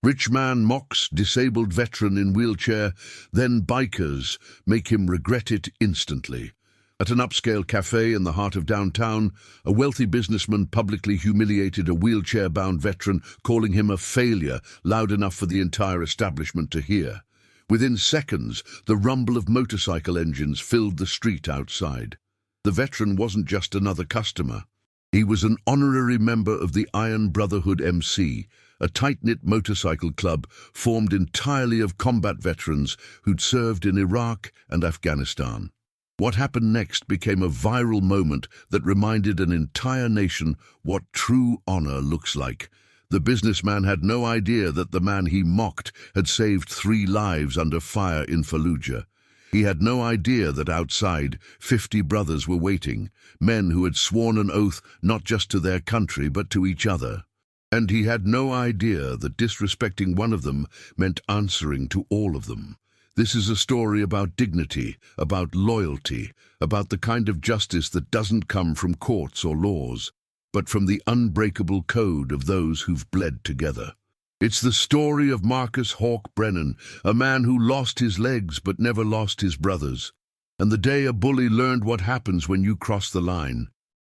Rich man mocks disabled veteran in wheelchair, then bikers make him regret it instantly. At an upscale cafe in the heart of downtown, a wealthy businessman publicly humiliated a wheelchair-bound veteran, calling him a failure loud enough for the entire establishment to hear. Within seconds, the rumble of motorcycle engines filled the street outside. The veteran wasn't just another customer. He was an honorary member of the Brotherhood MC, a tight-knit motorcycle club formed entirely of combat veterans who'd served in Iraq and Afghanistan. What happened next became a viral moment that reminded an entire nation what true honor looks like. The businessman had no idea that the man he mocked had saved 3 lives under fire in Fallujah. He had no idea that outside 50 brothers were waiting, men who had sworn an oath not just to their country but to each other. And he had no idea that disrespecting one of them meant answering to all of them. This is a story about dignity, about loyalty, about the kind of justice that doesn't come from courts or laws, but from the unbreakable code of those who've bled together. It's the story of Marcus Hawk Brennan, a man who lost his legs but never lost his brothers, and the day a bully learned what happens when you cross the line.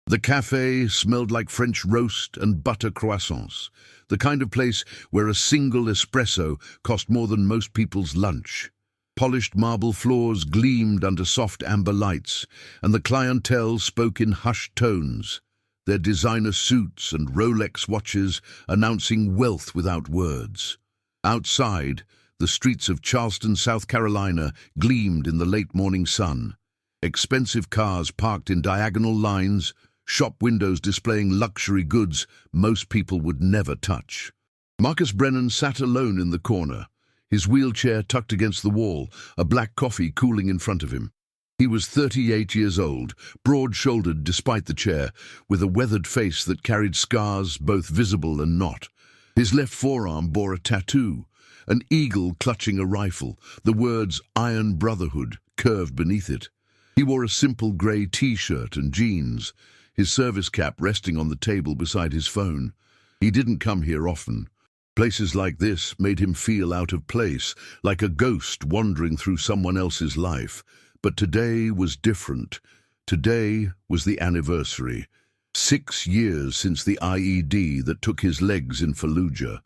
The cafe smelled like French roast and butter croissants, the kind of place where a single espresso cost more than most people's lunch. Polished marble floors gleamed under soft amber lights, and the clientele spoke in hushed tones, their designer suits and Rolex watches announcing wealth without words. Outside, the streets of Charleston, South Carolina, gleamed in the late morning sun. Expensive cars parked in diagonal lines, shop windows displaying luxury goods most people would never touch. Marcus Brennan sat alone in the corner, his wheelchair tucked against the wall, a black coffee cooling in front of him. He was 38 years old, broad-shouldered despite the chair, with a weathered face that carried scars both visible and not. His left forearm bore a tattoo, an eagle clutching a rifle, the words Iron Brotherhood curved beneath it. He wore a simple grey t-shirt and jeans, his service cap resting on the table beside his phone. He didn't come here often. Places like this made him feel out of place, like a ghost wandering through someone else's life. But today was different. Today was the anniversary. 6 years since the IED that took his legs in Fallujah.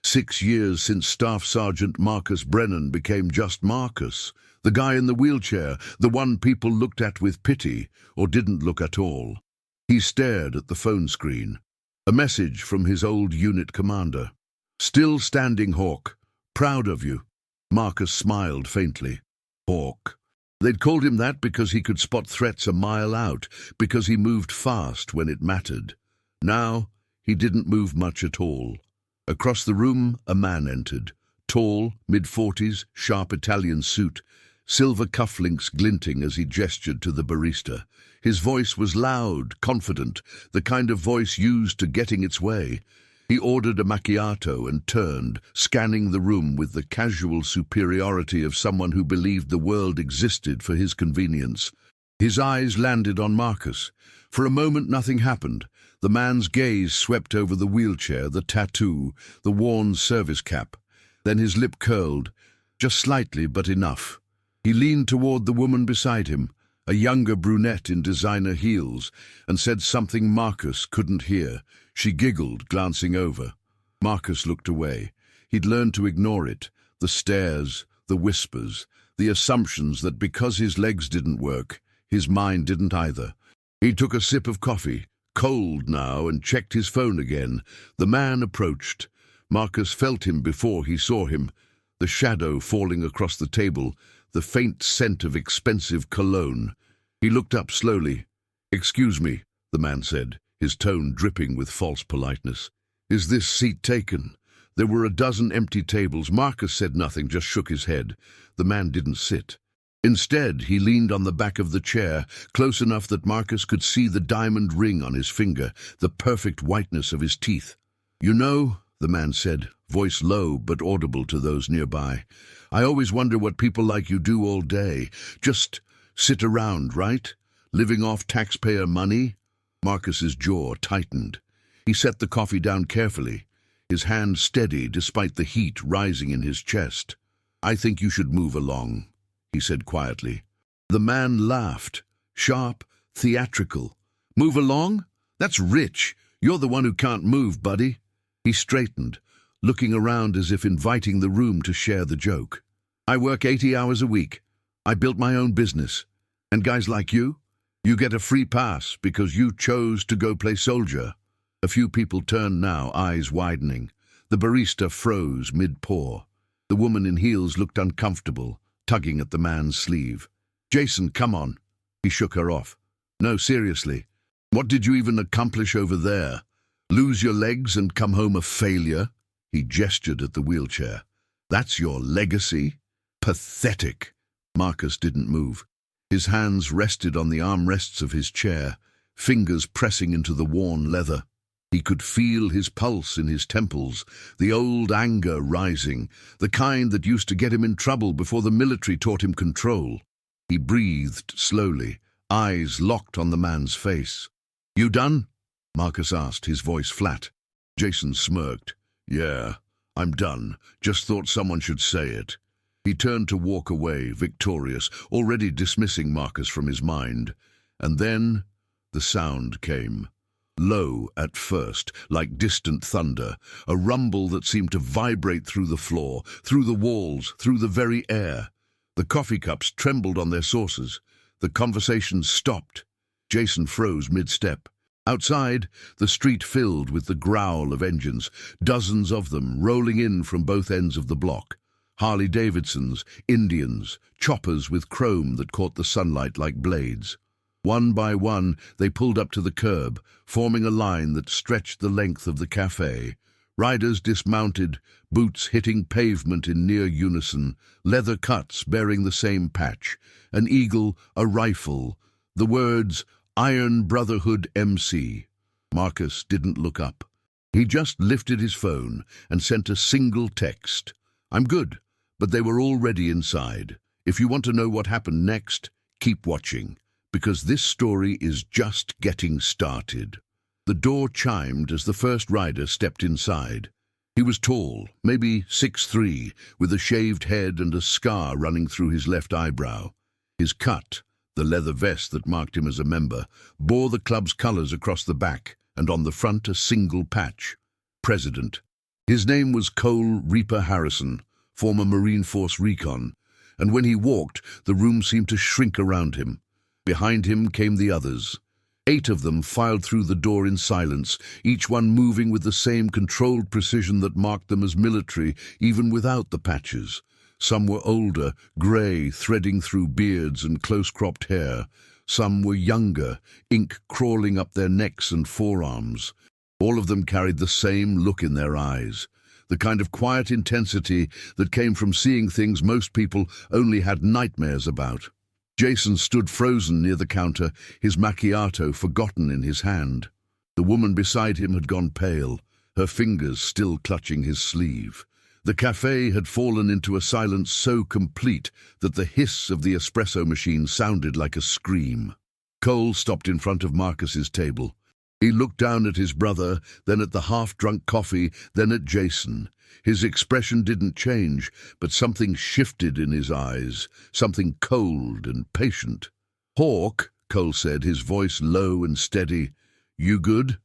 6 years since Staff Sergeant Marcus Brennan became just Marcus, the guy in the wheelchair, the one people looked at with pity, or didn't look at all. He stared at the phone screen. A message from his old unit commander. "Still standing, Hawk. Proud of you." Marcus smiled faintly. Hawk. They'd called him that because he could spot threats a mile out, because he moved fast when it mattered. Now, he didn't move much at all. Across the room, a man entered. Tall, mid-40s, sharp Italian suit, silver cufflinks glinting as he gestured to the barista. His voice was loud, confident, the kind of voice used to getting its way. He ordered a macchiato and turned, scanning the room with the casual superiority of someone who believed the world existed for his convenience. His eyes landed on Marcus. For a moment nothing happened. The man's gaze swept over the wheelchair, the tattoo, the worn service cap. Then his lip curled, just slightly but enough. He leaned toward the woman beside him, a younger brunette in designer heels, and said something Marcus couldn't hear. She giggled, glancing over. Marcus looked away. He'd learned to ignore it, the stares, the whispers, the assumptions that because his legs didn't work, his mind didn't either. He took a sip of coffee, cold now, and checked his phone again. The man approached. Marcus felt him before he saw him, the shadow falling across the table, the faint scent of expensive cologne. He looked up slowly. "Excuse me," the man said, his tone dripping with false politeness. "Is this seat taken?" There were a dozen empty tables. Marcus said nothing, just shook his head. The man didn't sit. Instead, he leaned on the back of the chair, close enough that Marcus could see the diamond ring on his finger, the perfect whiteness of his teeth. "You know," the man said, voice low but audible to those nearby, "I always wonder what people like you do all day. Just sit around, right? Living off taxpayer money?" Marcus's jaw tightened. He set the coffee down carefully. his hand steady despite the heat rising in his chest. "I think you should move along," he said quietly. The man laughed, sharp, theatrical. "Move along? That's rich. You're the one who can't move, buddy." He straightened, looking around as if inviting the room to share the joke. "I work 80 hours a week. I built my own business. And guys like you get a free pass because you chose to go play soldier." A few people turned now, eyes widening. The barista froze mid-pour. The woman in heels looked uncomfortable, tugging at the man's sleeve. "Jason, come on." He shook her off. "No, seriously. What did you even accomplish over there? Lose your legs and come home a failure?" He gestured at the wheelchair. "That's your legacy? Pathetic." Marcus didn't move. His hands rested on the armrests of his chair, fingers pressing into the worn leather. He could feel his pulse in his temples, the old anger rising, the kind that used to get him in trouble before the military taught him control. He breathed slowly, eyes locked on the man's face. "You done?" Marcus asked, his voice flat. Jason smirked. "Yeah, I'm done. Just thought someone should say it." He turned to walk away, victorious, already dismissing Marcus from his mind. And then the sound came. Low at first, like distant thunder, a rumble that seemed to vibrate through the floor, through the walls, through the very air. The coffee cups trembled on their saucers. The conversation stopped. Jason froze mid-step. Outside, the street filled with the growl of engines, dozens of them rolling in from both ends of the block. Harley-Davidsons, Indians, choppers with chrome that caught the sunlight like blades. One by one, they pulled up to the curb, forming a line that stretched the length of the cafe. Riders dismounted, boots hitting pavement in near unison, leather cuts bearing the same patch, an eagle, a rifle, the words, "Iron Brotherhood MC." Marcus didn't look up. He just lifted his phone and sent a single text. "I'm good," but they were already inside. If you want to know what happened next, keep watching, because this story is just getting started. The door chimed as the first rider stepped inside. He was tall, maybe 6'3", with a shaved head and a scar running through his left eyebrow. His cut, the leather vest that marked him as a member, bore the club's colors across the back, and on the front a single patch. President. His name was Cole Reaper Harrison, former Marine Force Recon, and when he walked, the room seemed to shrink around him. Behind him came the others. 8 of them filed through the door in silence, each one moving with the same controlled precision that marked them as military, even without the patches. Some were older, grey, threading through beards and close-cropped hair. Some were younger, ink crawling up their necks and forearms. All of them carried the same look in their eyes, the kind of quiet intensity that came from seeing things most people only had nightmares about. Jason stood frozen near the counter, his macchiato forgotten in his hand. The woman beside him had gone pale, her fingers still clutching his sleeve. The cafe had fallen into a silence so complete that the hiss of the espresso machine sounded like a scream. Cole stopped in front of Marcus's table. He looked down at his brother, then at the half-drunk coffee, then at Jason. His expression didn't change, but something shifted in his eyes, something cold and patient. "Hawk," Cole said, his voice low and steady. "You good?"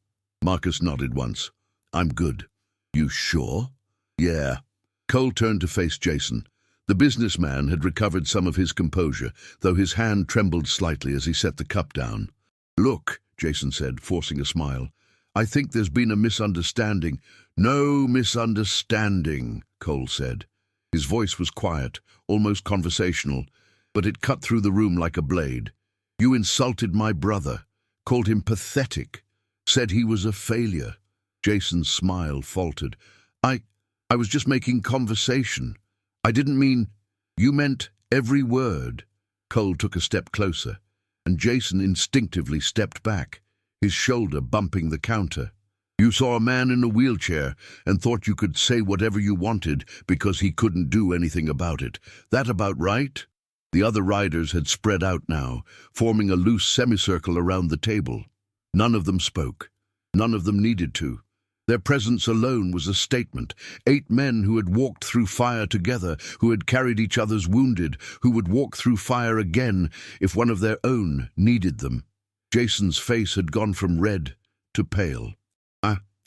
Marcus nodded once. "I'm good." "You sure?" "Yeah." Cole turned to face Jason. The businessman had recovered some of his composure, though his hand trembled slightly as he set the cup down. "Look," Jason said, forcing a smile, "I think there's been a misunderstanding." "No misunderstanding," Cole said. His voice was quiet, almost conversational, but it cut through the room like a blade. "You insulted my brother, called him pathetic, said he was a failure." Jason's smile faltered. I was just making conversation. I didn't mean—" "You meant every word." Cole took a step closer, and Jason instinctively stepped back, his shoulder bumping the counter. "You saw a man in a wheelchair and thought you could say whatever you wanted because he couldn't do anything about it. That about right?" The other riders had spread out now, forming a loose semicircle around the table. None of them spoke. None of them needed to. Their presence alone was a statement. 8 men who had walked through fire together, who had carried each other's wounded, who would walk through fire again if one of their own needed them. Jason's face had gone from red to pale.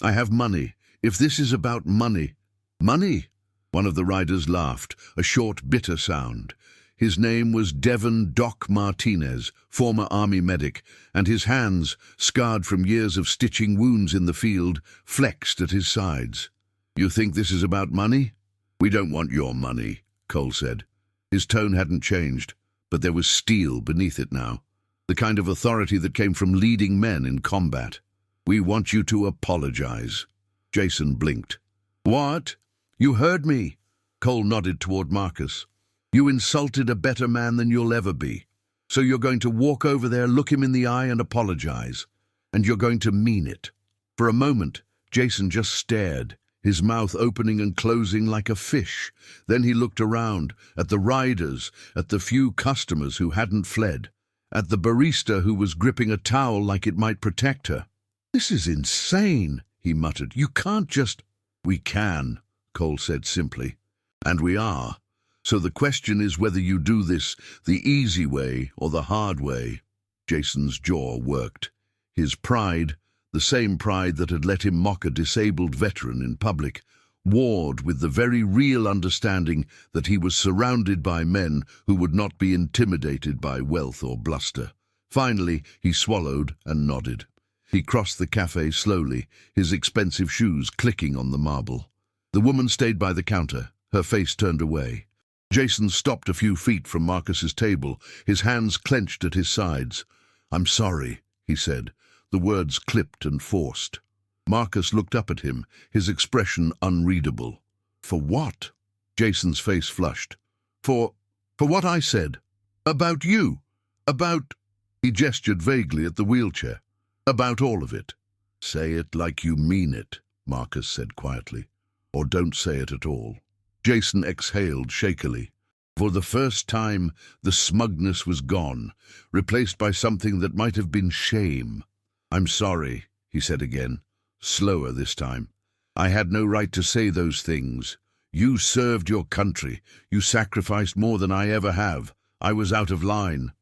I have money. If this is about money." "Money?" One of the riders laughed, a short, bitter sound. His name was Devon Doc Martinez, former army medic, and his hands, scarred from years of stitching wounds in the field, flexed at his sides. "You think this is about money?" "We don't want your money," Cole said. His tone hadn't changed, but there was steel beneath it now, the kind of authority that came from leading men in combat. "We want you to apologize." Jason blinked. "What? You heard me?" Cole nodded toward Marcus. "You insulted a better man than you'll ever be. So you're going to walk over there, look him in the eye and apologize. And you're going to mean it." For a moment, Jason just stared, his mouth opening and closing like a fish. Then he looked around, at the riders, at the few customers who hadn't fled, at the barista who was gripping a towel like it might protect her. "This is insane," he muttered. "You can't just—" "We can," Cole said simply. "And we are. So the question is whether you do this the easy way or the hard way." Jason's jaw worked. His pride, the same pride that had let him mock a disabled veteran in public, warred with the very real understanding that he was surrounded by men who would not be intimidated by wealth or bluster. Finally, he swallowed and nodded. He crossed the cafe slowly, his expensive shoes clicking on the marble. The woman stayed by the counter, her face turned away. Jason stopped a few feet from Marcus's table, his hands clenched at his sides. "I'm sorry," he said, the words clipped and forced. Marcus looked up at him, his expression unreadable. "For what?" Jason's face flushed. For what I said. About you. About—" He gestured vaguely at the wheelchair. "About all of it." "Say it like you mean it," Marcus said quietly. "Or don't say it at all." Jason exhaled shakily. For the first time, the smugness was gone, replaced by something that might have been shame. "I'm sorry," he said again, slower this time. "I had no right to say those things. You served your country. You sacrificed more than I ever have. I was out of line."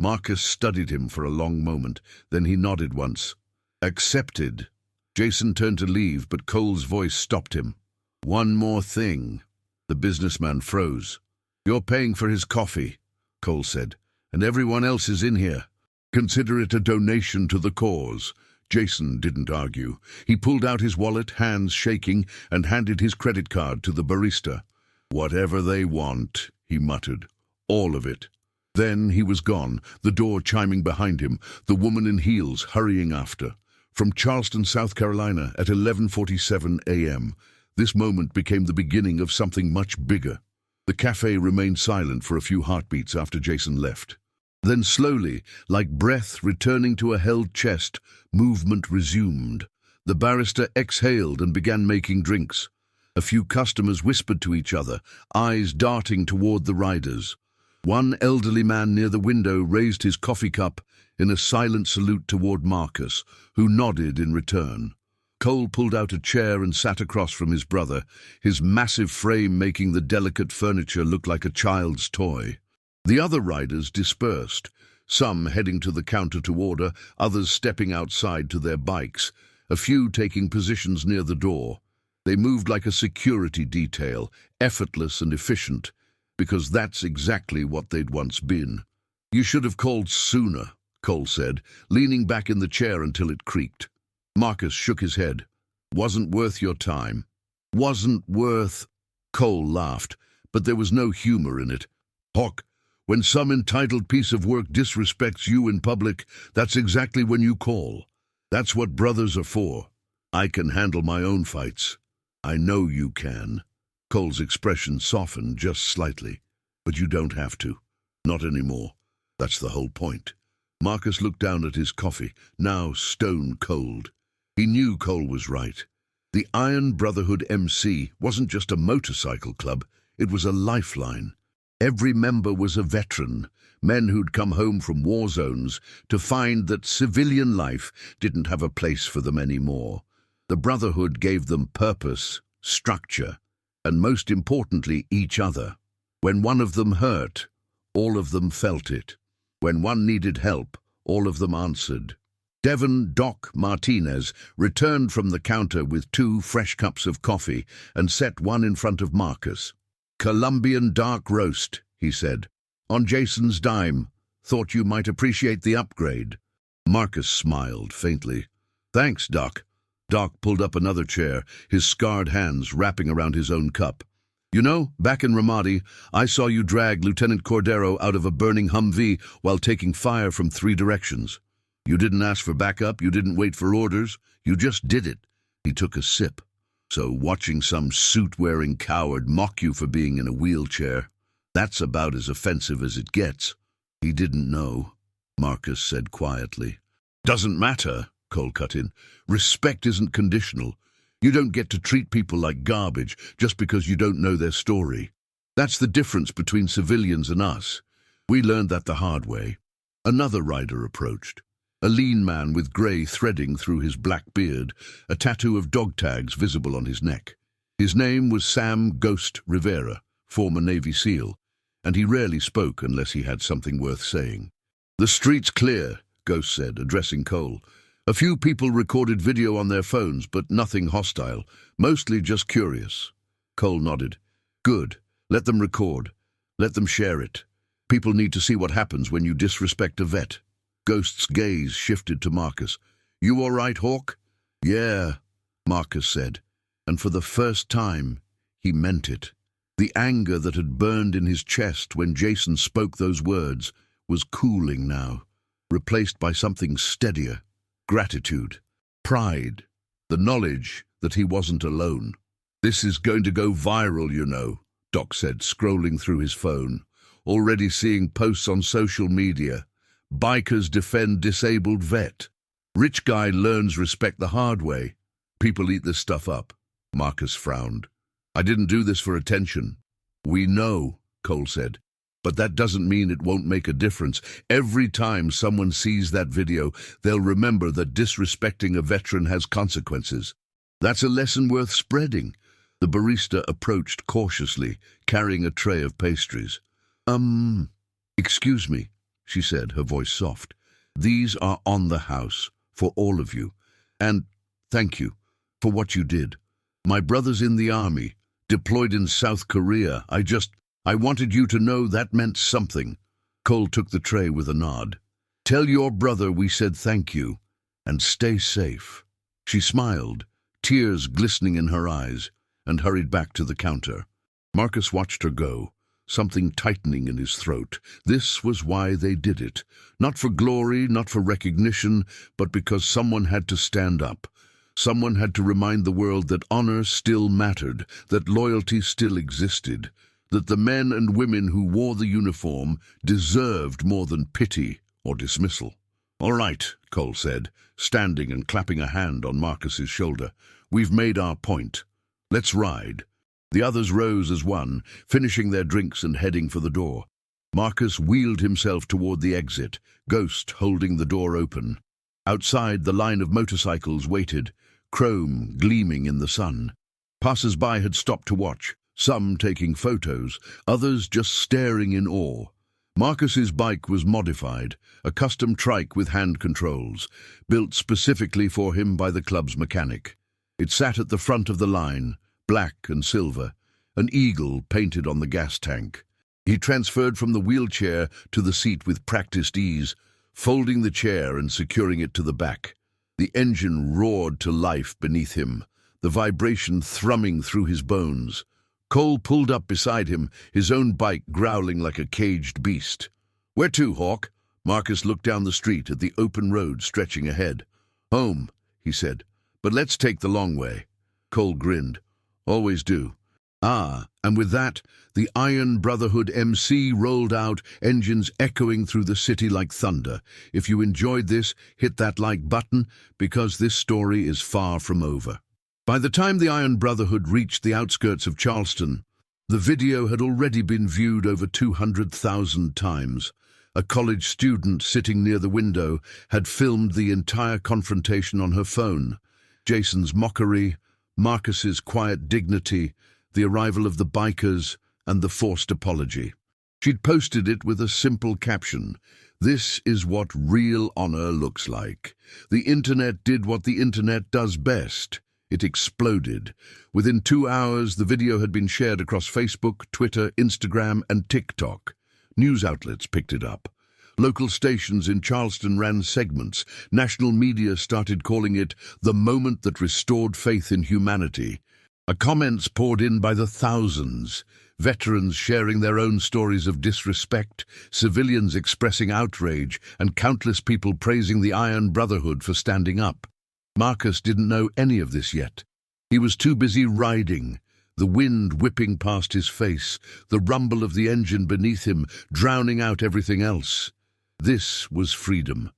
Marcus studied him for a long moment, then he nodded once. "Accepted." Jason turned to leave, but Cole's voice stopped him. "One more thing." The businessman froze. "You're paying for his coffee," Cole said, "and everyone else is in here. Consider it a donation to the cause." Jason didn't argue. He pulled out his wallet, hands shaking, and handed his credit card to the barista. "Whatever they want," he muttered. "All of it." Then he was gone, the door chiming behind him, the woman in heels hurrying after. From Charleston, South Carolina, at 11:47 a.m., this moment became the beginning of something much bigger. The cafe remained silent for a few heartbeats after Jason left. Then slowly, like breath returning to a held chest, movement resumed. The barista exhaled and began making drinks. A few customers whispered to each other, eyes darting toward the riders. One elderly man near the window raised his coffee cup in a silent salute toward Marcus, who nodded in return. Cole pulled out a chair and sat across from his brother, his massive frame making the delicate furniture look like a child's toy. The other riders dispersed, some heading to the counter to order, others stepping outside to their bikes, a few taking positions near the door. They moved like a security detail, effortless and efficient, because that's exactly what they'd once been. "You should have called sooner," Cole said, leaning back in the chair until it creaked. Marcus shook his head. "Wasn't worth your time." "Wasn't worth—" Cole laughed, but there was no humor in it. "Hawk, when some entitled piece of work disrespects you in public, that's exactly when you call. That's what brothers are for. I can handle my own fights. I know you can." Cole's expression softened just slightly. "But you don't have to. Not anymore. That's the whole point." Marcus looked down at his coffee, now stone cold. He knew Cole was right. The Iron Brotherhood MC wasn't just a motorcycle club, it was a lifeline. Every member was a veteran, men who'd come home from war zones to find that civilian life didn't have a place for them anymore. The brotherhood gave them purpose, structure, and most importantly, each other. When one of them hurt, all of them felt it. When one needed help, all of them answered. Devon Doc Martinez returned from the counter with 2 fresh cups of coffee and set one in front of Marcus. "Colombian dark roast," he said. "On Jason's dime. Thought you might appreciate the upgrade." Marcus smiled faintly. "Thanks, Doc." Doc pulled up another chair, his scarred hands wrapping around his own cup. "You know, back in Ramadi, I saw you drag Lieutenant Cordero out of a burning Humvee while taking fire from 3 directions. You didn't ask for backup, you didn't wait for orders, you just did it." He took a sip. "So watching some suit-wearing coward mock you for being in a wheelchair, that's about as offensive as it gets." "He didn't know," Marcus said quietly. "Doesn't matter," Cole cut in. "Respect isn't conditional. You don't get to treat people like garbage just because you don't know their story. That's the difference between civilians and us. We learned that the hard way." Another rider approached. A lean man with grey threading through his black beard, a tattoo of dog tags visible on his neck. His name was Sam Ghost Rivera, former Navy SEAL, and he rarely spoke unless he had something worth saying. "The street's clear," Ghost said, addressing Cole. "A few people recorded video on their phones, but nothing hostile, mostly just curious." Cole nodded. "Good. Let them record. Let them share it. People need to see what happens when you disrespect a vet." Ghost's gaze shifted to Marcus. "You all right, Hawk?" "Yeah," Marcus said, and for the first time, he meant it. The anger that had burned in his chest when Jason spoke those words was cooling now, replaced by something steadier. Gratitude, pride, the knowledge that he wasn't alone. "This is going to go viral, you know," Doc said, scrolling through his phone. "Already seeing posts on social media. Bikers defend disabled vet. Rich guy learns respect the hard way. People eat this stuff up." Marcus frowned. "I didn't do this for attention." "We know," Cole said. "But that doesn't mean it won't make a difference. Every time someone sees that video, they'll remember that disrespecting a veteran has consequences. That's a lesson worth spreading." The barista approached cautiously, carrying a tray of pastries. Excuse me," she said, her voice soft. "These are on the house, for all of you. And thank you for what you did. My brother's in the army, deployed in South Korea. I wanted you to know that meant something." Cole took the tray with a nod. "Tell your brother we said thank you, and stay safe." She smiled, tears glistening in her eyes, and hurried back to the counter. Marcus watched her go, something tightening in his throat. This was why they did it. Not for glory, not for recognition, but because someone had to stand up. Someone had to remind the world that honor still mattered, that loyalty still existed, that the men and women who wore the uniform deserved more than pity or dismissal. "All right," Cole said, standing and clapping a hand on Marcus's shoulder. "We've made our point. Let's ride." The others rose as one, finishing their drinks and heading for the door. Marcus wheeled himself toward the exit, Ghost holding the door open. Outside, the line of motorcycles waited, chrome gleaming in the sun. Passers-by had stopped to watch, some taking photos, others just staring in awe. Marcus's bike was modified, a custom trike with hand controls, built specifically for him by the club's mechanic. It sat at the front of the line, black and silver, an eagle painted on the gas tank. He transferred from the wheelchair to the seat with practiced ease, folding the chair and securing it to the back. The engine roared to life beneath him, the vibration thrumming through his bones. Cole pulled up beside him, his own bike growling like a caged beast. "Where to, Hawk?" Marcus looked down the street at the open road stretching ahead. "Home," he said, "but let's take the long way." Cole grinned. "Always do." "Ah, and with that, the Iron Brotherhood MC rolled out, engines echoing through the city like thunder. If you enjoyed this, hit that like button, because this story is far from over. By the time the Iron Brotherhood reached the outskirts of Charleston, the video had already been viewed over 200,000 times. A college student sitting near the window had filmed the entire confrontation on her phone. Jason's mockery, Marcus's quiet dignity, the arrival of the bikers, and the forced apology. She'd posted it with a simple caption: "This is what real honor looks like." The internet did what the internet does best. It exploded. Within 2 hours, the video had been shared across Facebook, Twitter, Instagram, and TikTok. News outlets picked it up. Local stations in Charleston ran segments. National media started calling it the moment that restored faith in humanity. Comments poured in by the thousands. Veterans sharing their own stories of disrespect, civilians expressing outrage, and countless people praising the Iron Brotherhood for standing up. Marcus didn't know any of this yet. He was too busy riding, the wind whipping past his face, the rumble of the engine beneath him, drowning out everything else. This was freedom,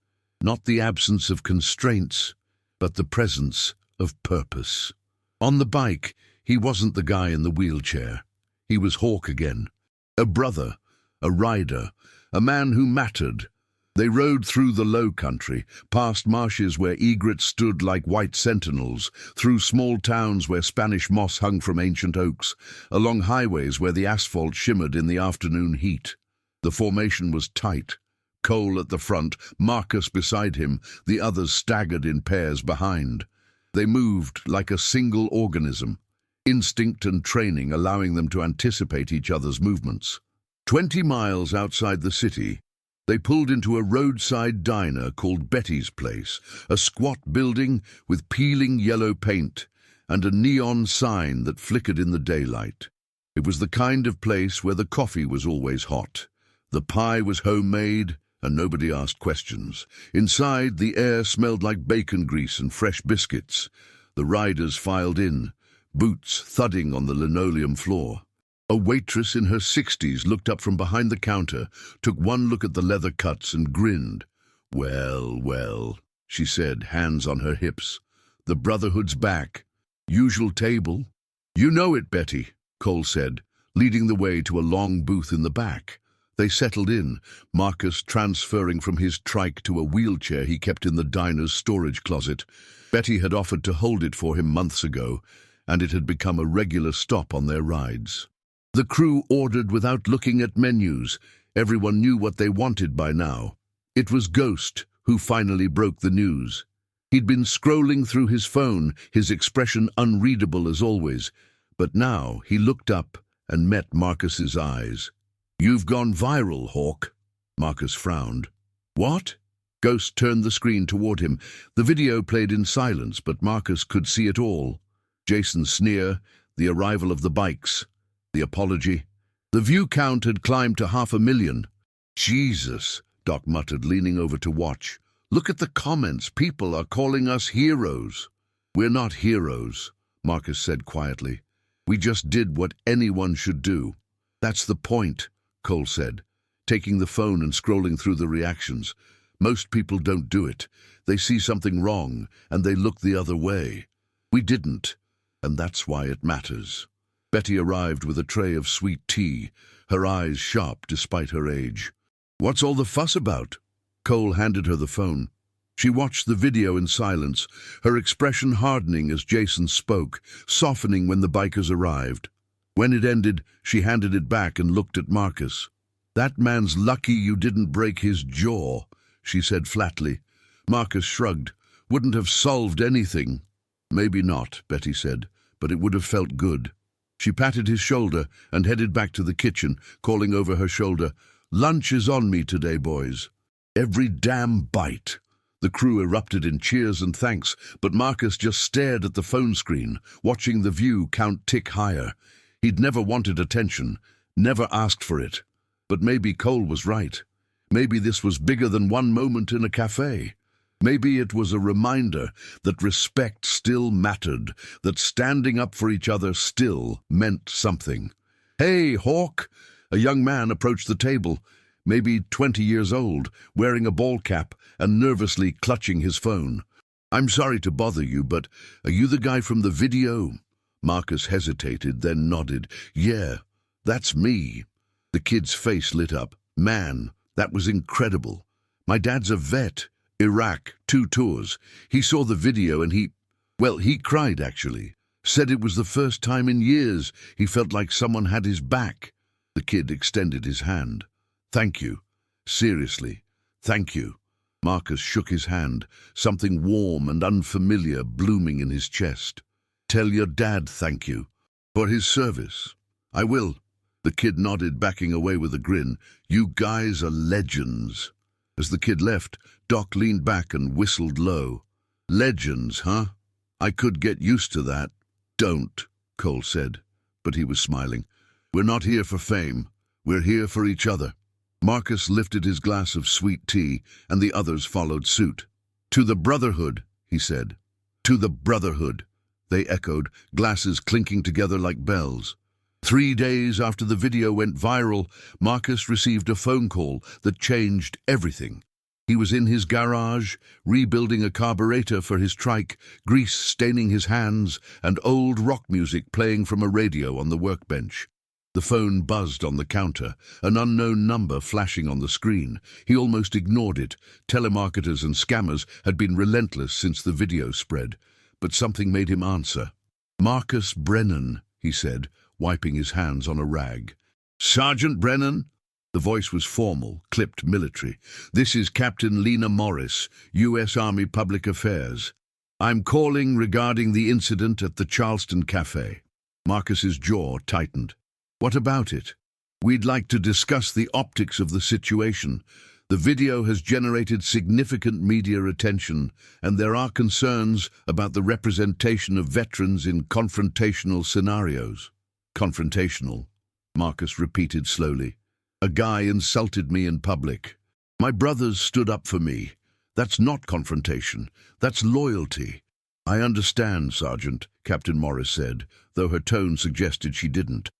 not the absence of constraints, but the presence of purpose. On the bike, he wasn't the guy in the wheelchair. He was Hawk again, a brother, a rider, a man who mattered. They rode through the low country, past marshes where egrets stood like white sentinels, through small towns where Spanish moss hung from ancient oaks, along highways where the asphalt shimmered in the afternoon heat. The formation was tight. Cole at the front, Marcus beside him, the others staggered in pairs behind. They moved like a single organism, instinct and training allowing them to anticipate each other's movements. 20 miles outside the city, they pulled into a roadside diner called Betty's Place, a squat building with peeling yellow paint and a neon sign that flickered in the daylight. It was the kind of place where the coffee was always hot. The pie was homemade, and nobody asked questions. Inside, the air smelled like bacon grease and fresh biscuits. The riders filed in, boots thudding on the linoleum floor. A waitress in her 60s looked up from behind the counter, took one look at the leather cuts and grinned. "Well, well," she said, hands on her hips. "The Brotherhood's back. Usual table." "You know it, Betty," Cole said, leading the way to a long booth in the back. They settled in, Marcus transferring from his trike to a wheelchair he kept in the diner's storage closet. Betty had offered to hold it for him months ago, and it had become a regular stop on their rides. The crew ordered without looking at menus. Everyone knew what they wanted by now. It was Ghost who finally broke the news. He'd been scrolling through his phone, his expression unreadable as always, but now he looked up and met Marcus's eyes. "You've gone viral, Hawk." Marcus frowned. "What?" Ghost turned the screen toward him. The video played in silence, but Marcus could see it all. Jason's sneer, the arrival of the bikes, the apology. The view count had climbed to 500,000. "Jesus," Doc muttered, leaning over to watch. "Look at the comments. People are calling us heroes." "We're not heroes," Marcus said quietly. "We just did what anyone should do." "That's the point," Cole said, taking the phone and scrolling through the reactions. "Most people don't do it. They see something wrong, and they look the other way. We didn't, and that's why it matters." Betty arrived with a tray of sweet tea, her eyes sharp despite her age. "What's all the fuss about?" Cole handed her the phone. She watched the video in silence, her expression hardening as Jason spoke, softening when the bikers arrived. When it ended, she handed it back and looked at Marcus. "That man's lucky you didn't break his jaw," she said flatly. Marcus shrugged. "Wouldn't have solved anything." "Maybe not," Betty said, "but it would have felt good." She patted his shoulder and headed back to the kitchen, calling over her shoulder, "Lunch is on me today, boys." Every damn bite. The crew erupted in cheers and thanks, but Marcus just stared at the phone screen, watching the view count tick higher. He'd never wanted attention, never asked for it. But maybe Cole was right. Maybe this was bigger than one moment in a cafe. Maybe it was a reminder that respect still mattered, that standing up for each other still meant something. "Hey, Hawk!" A young man approached the table, maybe 20 years old, wearing a ball cap and nervously clutching his phone. "I'm sorry to bother you, but are you the guy from the video?" Marcus hesitated, then nodded. "Yeah, that's me." The kid's face lit up. "Man, that was incredible. My dad's a vet. Iraq, 2 tours. He saw the video and he..." Well, he cried, actually. Said it was the first time in years he felt like someone had his back. The kid extended his hand. Thank you. Seriously, thank you. Marcus shook his hand, something warm and unfamiliar blooming in his chest. Tell your dad thank you. For his service. I will. The kid nodded, backing away with a grin. You guys are legends. As the kid left, Doc leaned back and whistled low. Legends, huh? I could get used to that. Don't, Cole said, but he was smiling. We're not here for fame. We're here for each other. Marcus lifted his glass of sweet tea, and the others followed suit. To the brotherhood, he said. To the brotherhood, they echoed, glasses clinking together like bells. 3 days after the video went viral, Marcus received a phone call that changed everything. He was in his garage, rebuilding a carburetor for his trike, grease staining his hands, and old rock music playing from a radio on the workbench. The phone buzzed on the counter, an unknown number flashing on the screen. He almost ignored it. Telemarketers and scammers had been relentless since the video spread. But something made him answer. Marcus Brennan, he said, wiping his hands on a rag. Sergeant Brennan? The voice was formal, clipped military. This is Captain Lena Morris, U.S. Army Public Affairs. I'm calling regarding the incident at the Charleston Cafe. Marcus's jaw tightened. What about it? We'd like to discuss the optics of the situation. The video has generated significant media attention, and there are concerns about the representation of veterans in confrontational scenarios. Confrontational, Marcus repeated slowly. A guy insulted me in public. My brothers stood up for me. That's not confrontation. That's loyalty. I understand, Sergeant, Captain Morris said, though her tone suggested she didn't.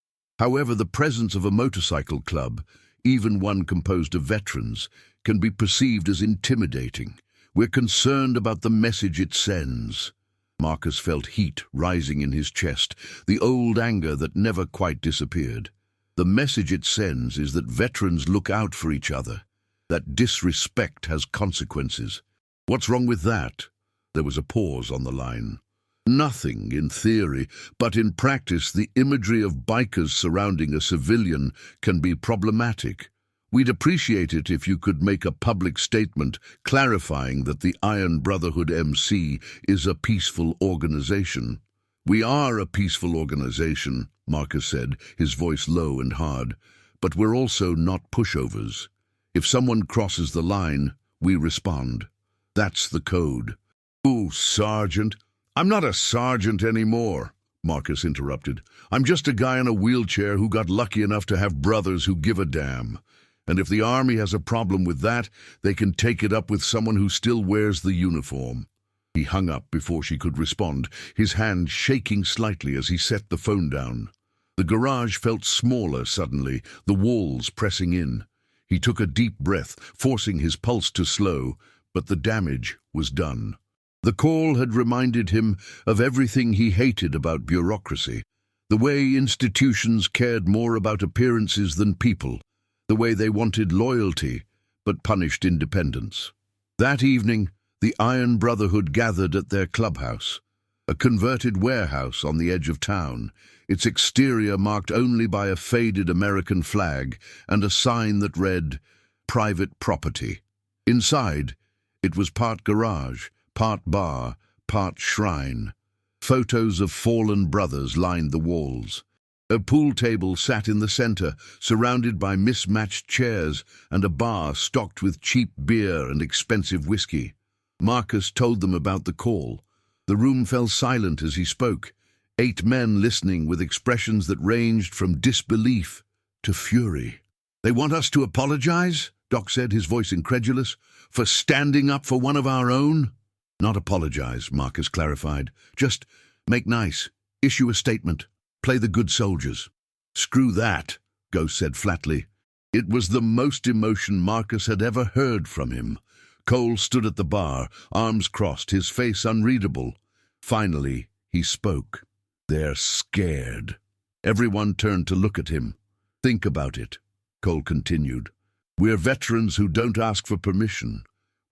However, the presence of a motorcycle club, even one composed of veterans, can be perceived as intimidating. We're concerned about the message it sends. Marcus felt heat rising in his chest, the old anger that never quite disappeared. The message it sends is that veterans look out for each other, that disrespect has consequences. What's wrong with that? There was a pause on the line. Nothing, in theory, but in practice the imagery of bikers surrounding a civilian can be problematic. We'd appreciate it if you could make a public statement clarifying that the Iron Brotherhood MC is a peaceful organization. We are a peaceful organization, Marcus said, his voice low and hard, but we're also not pushovers. If someone crosses the line, we respond. That's the code. Ooh, Sergeant. I'm not a sergeant anymore, Marcus interrupted. I'm just a guy in a wheelchair who got lucky enough to have brothers who give a damn. And if the Army has a problem with that, they can take it up with someone who still wears the uniform. He hung up before she could respond, his hand shaking slightly as he set the phone down. The garage felt smaller suddenly, the walls pressing in. He took a deep breath, forcing his pulse to slow, but the damage was done. The call had reminded him of everything he hated about bureaucracy, the way institutions cared more about appearances than people, the way they wanted loyalty but punished independence. That evening, the Iron Brotherhood gathered at their clubhouse, a converted warehouse on the edge of town, its exterior marked only by a faded American flag and a sign that read, "Private Property." Inside, it was part garage, part bar, part shrine. Photos of fallen brothers lined the walls. A pool table sat in the center, surrounded by mismatched chairs, and a bar stocked with cheap beer and expensive whiskey. Marcus told them about the call. The room fell silent as he spoke, 8 men listening with expressions that ranged from disbelief to fury. They want us to apologize, Doc said, his voice incredulous, for standing up for one of our own? Not apologize, Marcus clarified. Just make nice, issue a statement, play the good soldiers. Screw that, Ghost said flatly. It was the most emotion Marcus had ever heard from him. Cole stood at the bar, arms crossed, his face unreadable. Finally, he spoke. They're scared. Everyone turned to look at him. Think about it, Cole continued. We're veterans who don't ask for permission.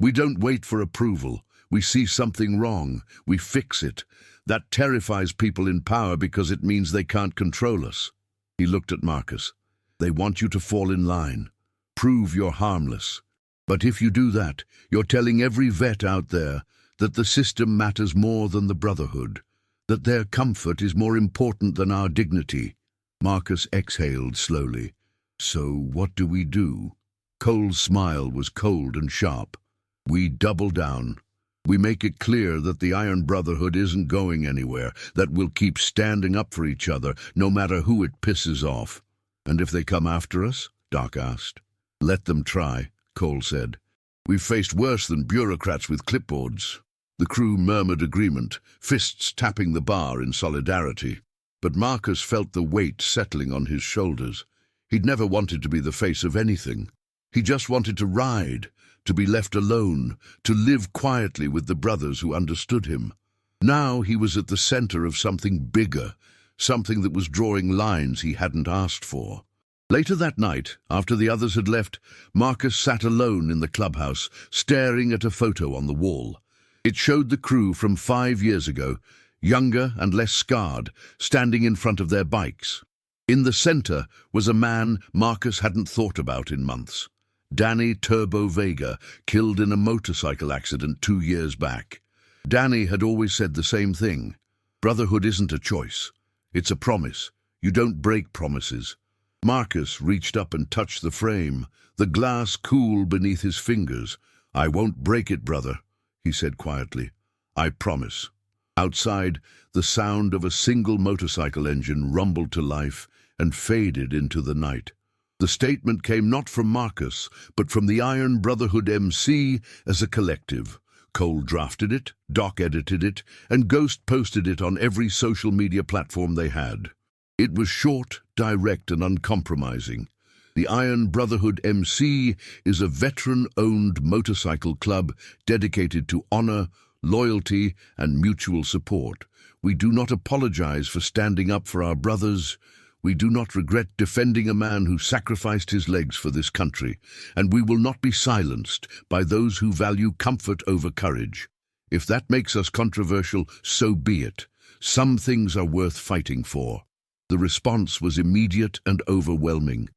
We don't wait for approval. We see something wrong, we fix it. That terrifies people in power because it means they can't control us. He looked at Marcus. They want you to fall in line. Prove you're harmless. But if you do that, you're telling every vet out there that the system matters more than the brotherhood, that their comfort is more important than our dignity. Marcus exhaled slowly. So what do we do? Cole's smile was cold and sharp. We double down. We make it clear that the Iron Brotherhood isn't going anywhere, that we'll keep standing up for each other, no matter who it pisses off. And if they come after us? Doc asked. Let them try, Cole said. We've faced worse than bureaucrats with clipboards. The crew murmured agreement, fists tapping the bar in solidarity. But Marcus felt the weight settling on his shoulders. He'd never wanted to be the face of anything. He just wanted to ride, to be left alone, to live quietly with the brothers who understood him. Now he was at the center of something bigger, something that was drawing lines he hadn't asked for. Later that night, after the others had left, Marcus sat alone in the clubhouse, staring at a photo on the wall. It showed the crew from 5 years ago, younger and less scarred, standing in front of their bikes. In the center was a man Marcus hadn't thought about in months. Danny Turbo Vega, killed in a motorcycle accident 2 years back. Danny had always said the same thing. Brotherhood isn't a choice. It's a promise. You don't break promises. Marcus reached up and touched the frame, the glass cool beneath his fingers. I won't break it, brother, he said quietly. I promise. Outside, the sound of a single motorcycle engine rumbled to life and faded into the night. The statement came not from Marcus, but from the Iron Brotherhood MC as a collective. Cole drafted it, Doc edited it, and Ghost posted it on every social media platform they had. It was short, direct, and uncompromising. The Iron Brotherhood MC is a veteran-owned motorcycle club dedicated to honor, loyalty, and mutual support. We do not apologize for standing up for our brothers. We do not regret defending a man who sacrificed his legs for this country, and we will not be silenced by those who value comfort over courage. If that makes us controversial, so be it. Some things are worth fighting for. The response was immediate and overwhelming.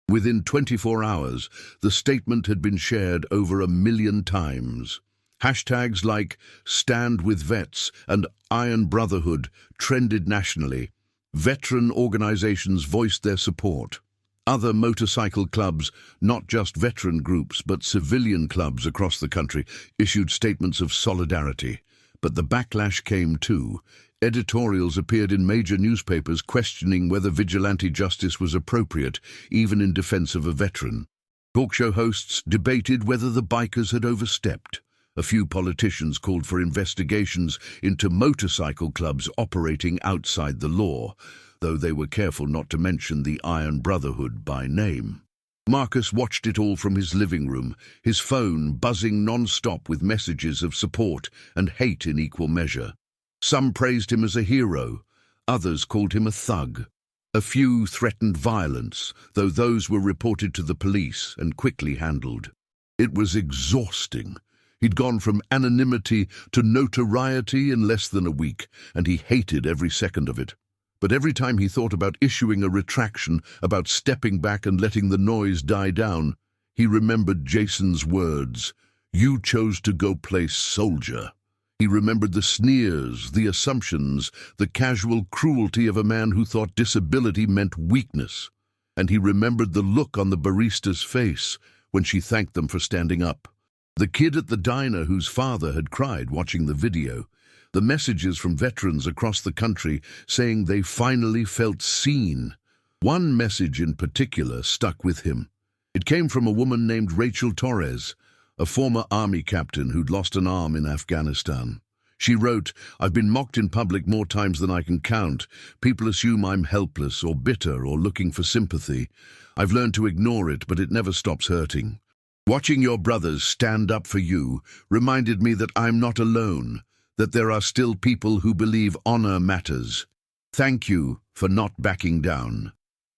Within 24 hours, the statement had been shared over 1 million times. Hashtags like Stand with Vets and Iron Brotherhood trended nationally. Veteran organizations voiced their support. Other motorcycle clubs, not just veteran groups but civilian clubs across the country, issued statements of solidarity. But the backlash came too. Editorials appeared in major newspapers questioning whether vigilante justice was appropriate, even in defense of a veteran. Talk show hosts debated whether the bikers had overstepped. A few politicians called for investigations into motorcycle clubs operating outside the law, though they were careful not to mention the Iron Brotherhood by name. Marcus watched it all from his living room, his phone buzzing non-stop with messages of support and hate in equal measure. Some praised him as a hero, others called him a thug. A few threatened violence, though those were reported to the police and quickly handled. It was exhausting. He'd gone from anonymity to notoriety in less than a week, and he hated every second of it. But every time he thought about issuing a retraction, about stepping back and letting the noise die down, he remembered Jason's words, "You chose to go play soldier." He remembered the sneers, the assumptions, the casual cruelty of a man who thought disability meant weakness. And he remembered the look on the barista's face when she thanked them for standing up. The kid at the diner whose father had cried watching the video. The messages from veterans across the country saying they finally felt seen. One message in particular stuck with him. It came from a woman named Rachel Torres, a former army captain who'd lost an arm in Afghanistan. She wrote, "I've been mocked in public more times than I can count. People assume I'm helpless or bitter or looking for sympathy. I've learned to ignore it, but it never stops hurting. Watching your brothers stand up for you reminded me that I'm not alone, that there are still people who believe honor matters. Thank you for not backing down."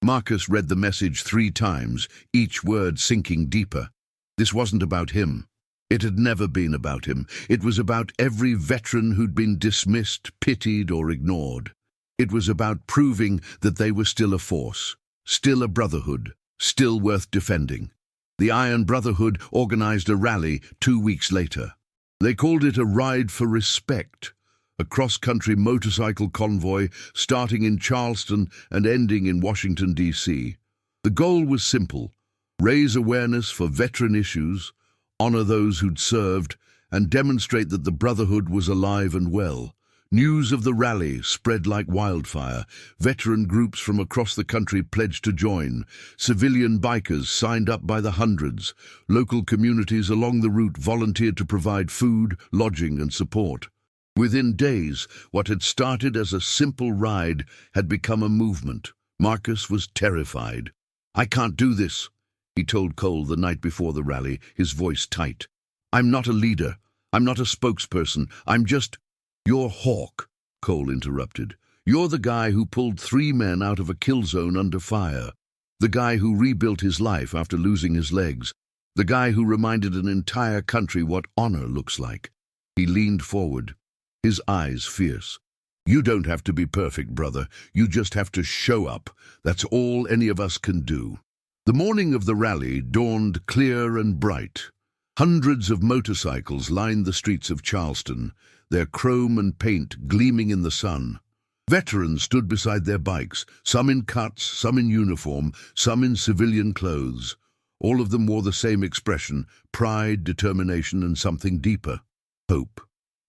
Marcus read the message 3 times, each word sinking deeper. This wasn't about him. It had never been about him. It was about every veteran who'd been dismissed, pitied, or ignored. It was about proving that they were still a force, still a brotherhood, still worth defending. The Iron Brotherhood organized a rally 2 weeks later. They called it a Ride for Respect, a cross-country motorcycle convoy starting in Charleston and ending in Washington, D.C. The goal was simple: raise awareness for veteran issues, honor those who'd served, and demonstrate that the Brotherhood was alive and well. News of the rally spread like wildfire. Veteran groups from across the country pledged to join. Civilian bikers signed up by the hundreds. Local communities along the route volunteered to provide food, lodging, and support. Within days, what had started as a simple ride had become a movement. Marcus was terrified. "I can't do this," he told Cole the night before the rally, his voice tight. "I'm not a leader. I'm not a spokesperson. I'm just—" "You're Hawk," Cole interrupted. "You're the guy who pulled 3 men out of a kill zone under fire. The guy who rebuilt his life after losing his legs. The guy who reminded an entire country what honor looks like." He leaned forward, his eyes fierce. "You don't have to be perfect, brother. You just have to show up. That's all any of us can do." The morning of the rally dawned clear and bright. Hundreds of motorcycles lined the streets of Charleston, their chrome and paint gleaming in the sun. Veterans stood beside their bikes, some in cuts, some in uniform, some in civilian clothes. All of them wore the same expression: pride, determination, and something deeper: hope.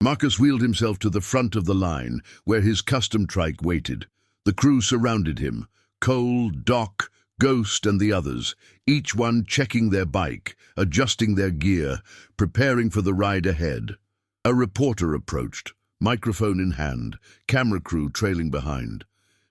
Marcus wheeled himself to the front of the line, where his custom trike waited. The crew surrounded him: Cole, Doc, Ghost, and the others, each one checking their bike, adjusting their gear, preparing for the ride ahead. A reporter approached, microphone in hand, camera crew trailing behind.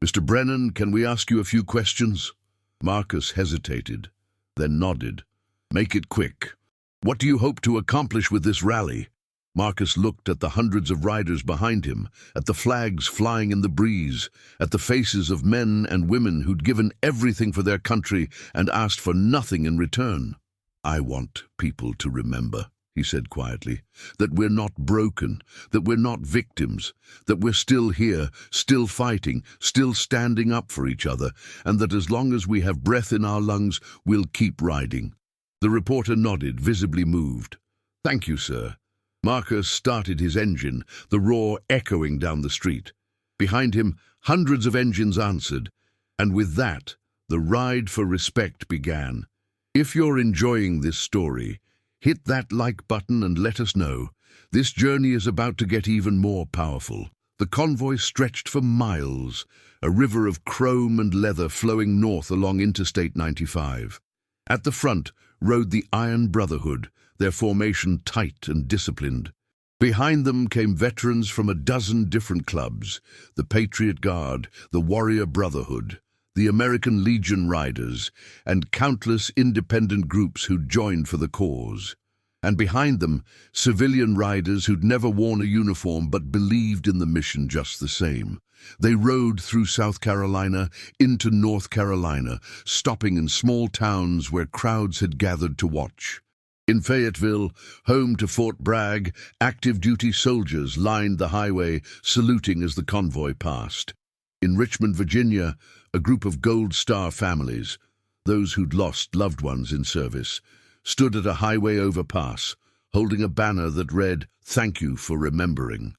"Mr. Brennan, can we ask you a few questions?" Marcus hesitated, then nodded. "Make it quick. What do you hope to accomplish with this rally?" Marcus looked at the hundreds of riders behind him, at the flags flying in the breeze, at the faces of men and women who'd given everything for their country and asked for nothing in return. "I want people to remember," he said quietly, "that we're not broken, that we're not victims, that we're still here, still fighting, still standing up for each other, and that as long as we have breath in our lungs, we'll keep riding." The reporter nodded, visibly moved. "Thank you, sir." Marcus started his engine, the roar echoing down the street. Behind him, hundreds of engines answered, and with that, the Ride for Respect began. If you're enjoying this story, hit that like button and let us know. This journey is about to get even more powerful. The convoy stretched for miles, a river of chrome and leather flowing north along Interstate 95. At the front rode the Iron Brotherhood, their formation tight and disciplined. Behind them came veterans from a dozen different clubs: the Patriot Guard, the Warrior Brotherhood, the American Legion Riders, and countless independent groups who'd joined for the cause. And behind them, civilian riders who'd never worn a uniform but believed in the mission just the same. They rode through South Carolina, into North Carolina, stopping in small towns where crowds had gathered to watch. In Fayetteville, home to Fort Bragg, active duty soldiers lined the highway, saluting as the convoy passed. In Richmond, Virginia, a group of Gold Star families, those who'd lost loved ones in service, stood at a highway overpass, holding a banner that read, "Thank you for remembering."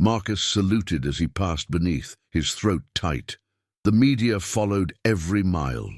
Marcus saluted as he passed beneath, his throat tight. The media followed every mile.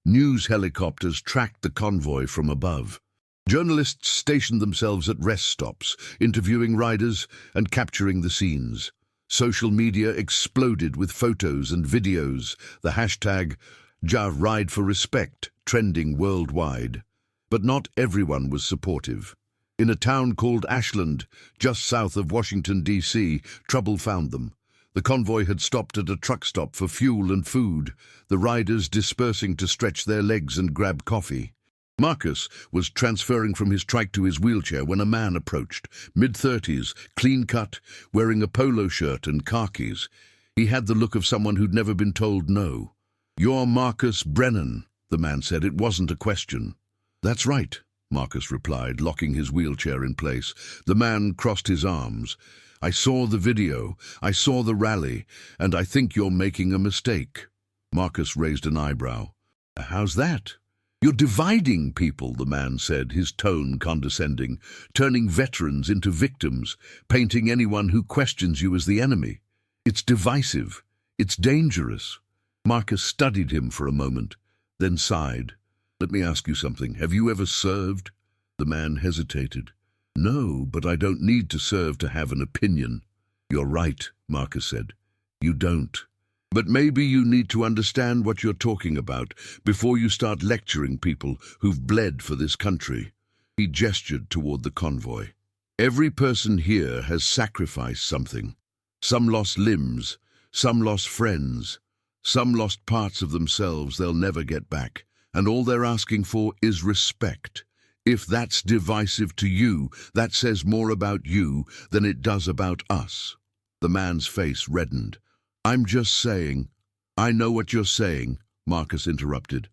News helicopters tracked the convoy from above. Journalists stationed themselves at rest stops, interviewing riders and capturing the scenes. Social media exploded with photos and videos, the hashtag #JaRideForRespect trending worldwide. But not everyone was supportive. In a town called Ashland, just south of Washington, D.C., trouble found them. The convoy had stopped at a truck stop for fuel and food, the riders dispersing to stretch their legs and grab coffee. Marcus was transferring from his trike to his wheelchair when a man approached, mid-30s, clean-cut, wearing a polo shirt and khakis. He had the look of someone who'd never been told no. "You're Marcus Brennan," the man said. It wasn't a question. "That's right," Marcus replied, locking his wheelchair in place. The man crossed his arms. I saw the video. I saw the rally, and I think you're making a mistake. Marcus raised an eyebrow. How's that? You're dividing people, the man said, his tone condescending, turning veterans into victims, painting anyone who questions you as the enemy. It's divisive. It's dangerous. Marcus studied him for a moment, then sighed. Let me ask you something. Have you ever served? The man hesitated. No, but I don't need to serve to have an opinion. You're right, Marcus said. You don't. But maybe you need to understand what you're talking about before you start lecturing people who've bled for this country. He gestured toward the convoy. Every person here has sacrificed something. Some lost limbs, some lost friends, some lost parts of themselves they'll never get back, and all they're asking for is respect. If that's divisive to you, that says more about you than it does about us. The man's face reddened. I'm just saying. I know what you're saying, Marcus interrupted.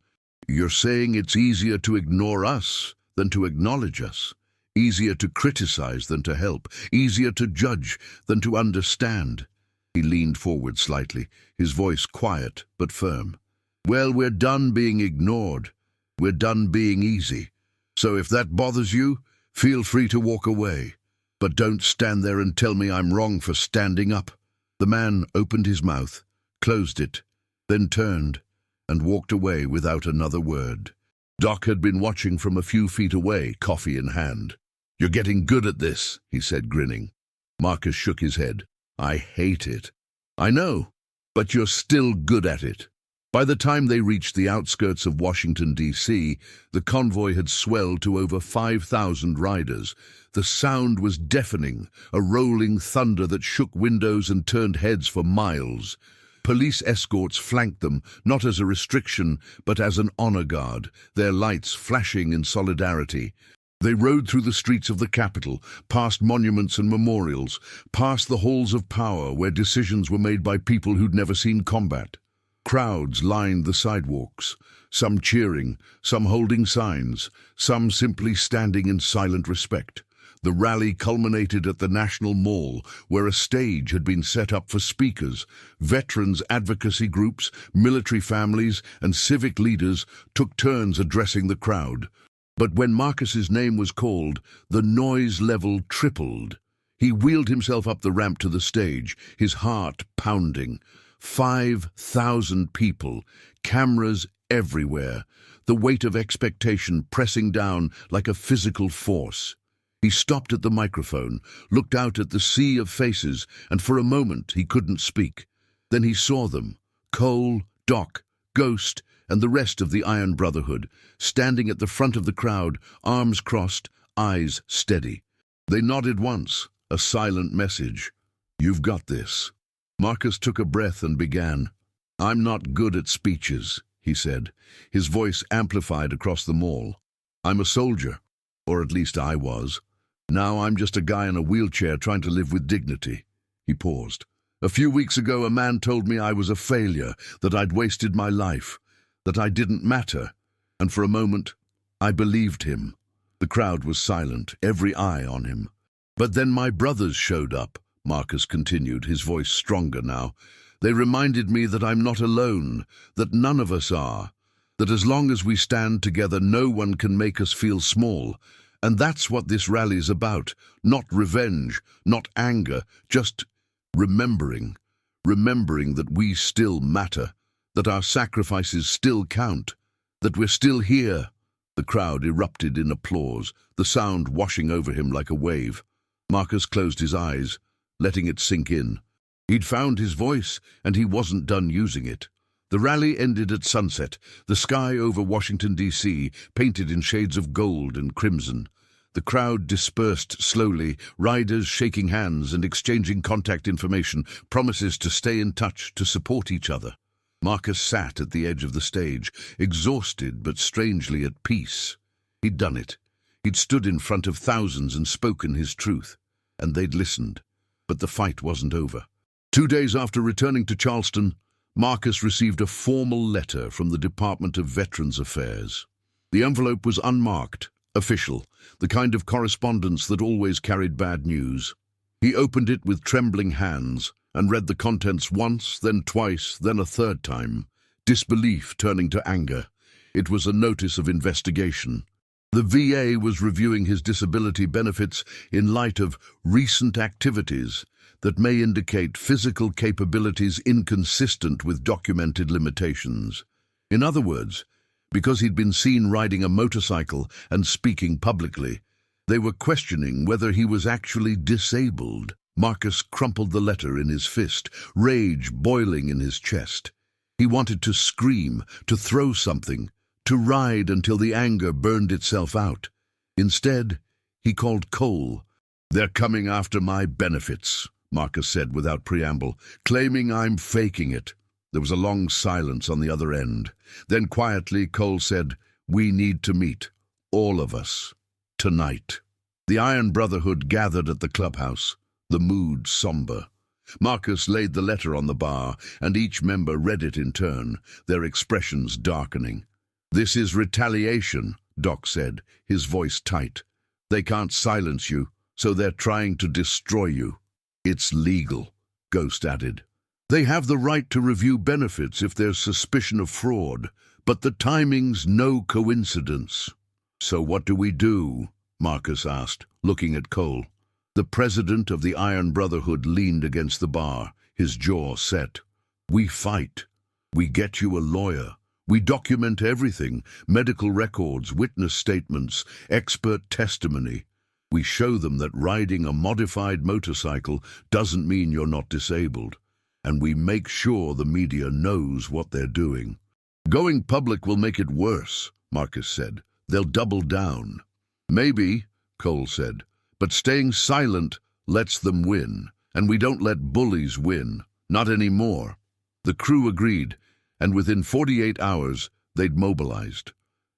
You're saying it's easier to ignore us than to acknowledge us. Easier to criticize than to help. Easier to judge than to understand. He leaned forward slightly, his voice quiet but firm. Well, we're done being ignored. We're done being easy. So if that bothers you, feel free to walk away. But don't stand there and tell me I'm wrong for standing up. The man opened his mouth, closed it, then turned and walked away without another word. Doc had been watching from a few feet away, coffee in hand. You're getting good at this, he said, grinning. Marcus shook his head. I hate it. I know, but you're still good at it. By the time they reached the outskirts of Washington, D.C., the convoy had swelled to over 5,000 riders. The sound was deafening, a rolling thunder that shook windows and turned heads for miles. Police escorts flanked them, not as a restriction, but as an honor guard, their lights flashing in solidarity. They rode through the streets of the capital, past monuments and memorials, past the halls of power where decisions were made by people who'd never seen combat. Crowds lined the sidewalks, some cheering, some holding signs, some simply standing in silent respect. The rally culminated at the National Mall, where a stage had been set up for speakers. Veterans advocacy groups, military families, and civic leaders took turns addressing the crowd. But when Marcus's name was called, the noise level tripled. He wheeled himself up the ramp to the stage, his heart pounding. 5,000 people, cameras everywhere, the weight of expectation pressing down like a physical force. He stopped at the microphone, looked out at the sea of faces, and for a moment he couldn't speak. Then he saw them, Cole, Doc, Ghost, and the rest of the Iron Brotherhood, standing at the front of the crowd, arms crossed, eyes steady. They nodded once, a silent message. You've got this. Marcus took a breath and began. I'm not good at speeches, he said, his voice amplified across the mall. I'm a soldier, or at least I was. Now I'm just a guy in a wheelchair trying to live with dignity. He paused. A few weeks ago, a man told me I was a failure, that I'd wasted my life, that I didn't matter. And for a moment, I believed him. The crowd was silent, every eye on him. But then my brothers showed up, Marcus continued, his voice stronger now. They reminded me that I'm not alone, that none of us are, that as long as we stand together, no one can make us feel small. And that's what this rally's about. Not revenge, not anger, just remembering. Remembering that we still matter, that our sacrifices still count, that we're still here. The crowd erupted in applause, the sound washing over him like a wave. Marcus closed his eyes, letting it sink in. He'd found his voice, and he wasn't done using it. The rally ended at sunset, the sky over Washington, D.C., painted in shades of gold and crimson. The crowd dispersed slowly, riders shaking hands and exchanging contact information, promises to stay in touch, to support each other. Marcus sat at the edge of the stage, exhausted but strangely at peace. He'd done it. He'd stood in front of thousands and spoken his truth, and they'd listened. But the fight wasn't over. 2 days after returning to Charleston, Marcus received a formal letter from the Department of Veterans Affairs. The envelope was unmarked, official, the kind of correspondence that always carried bad news. He opened it with trembling hands and read the contents once, then twice, then a third time, disbelief turning to anger. It was a notice of investigation. The VA was reviewing his disability benefits in light of recent activities that may indicate physical capabilities inconsistent with documented limitations. In other words, because he'd been seen riding a motorcycle and speaking publicly, they were questioning whether he was actually disabled. Marcus crumpled the letter in his fist, rage boiling in his chest. He wanted to scream, to throw something, to ride until the anger burned itself out. Instead, he called Cole. "They're coming after my benefits," Marcus said without preamble, "claiming I'm faking it." There was a long silence on the other end. Then quietly, Cole said, "We need to meet. All of us. Tonight." The Iron Brotherhood gathered at the clubhouse, the mood somber. Marcus laid the letter on the bar, and each member read it in turn, their expressions darkening. "This is retaliation," Doc said, his voice tight. "They can't silence you, so they're trying to destroy you." "It's legal," Ghost added. "They have the right to review benefits if there's suspicion of fraud, but the timing's no coincidence." "So what do we do?" Marcus asked, looking at Cole. The president of the Iron Brotherhood leaned against the bar, his jaw set. "We fight. We get you a lawyer. We document everything, medical records, witness statements, expert testimony. We show them that riding a modified motorcycle doesn't mean you're not disabled. And we make sure the media knows what they're doing." "Going public will make it worse," Marcus said. "They'll double down." "Maybe," Cole said, "but staying silent lets them win, and we don't let bullies win. Not anymore." The crew agreed, and within 48 hours, they'd mobilized.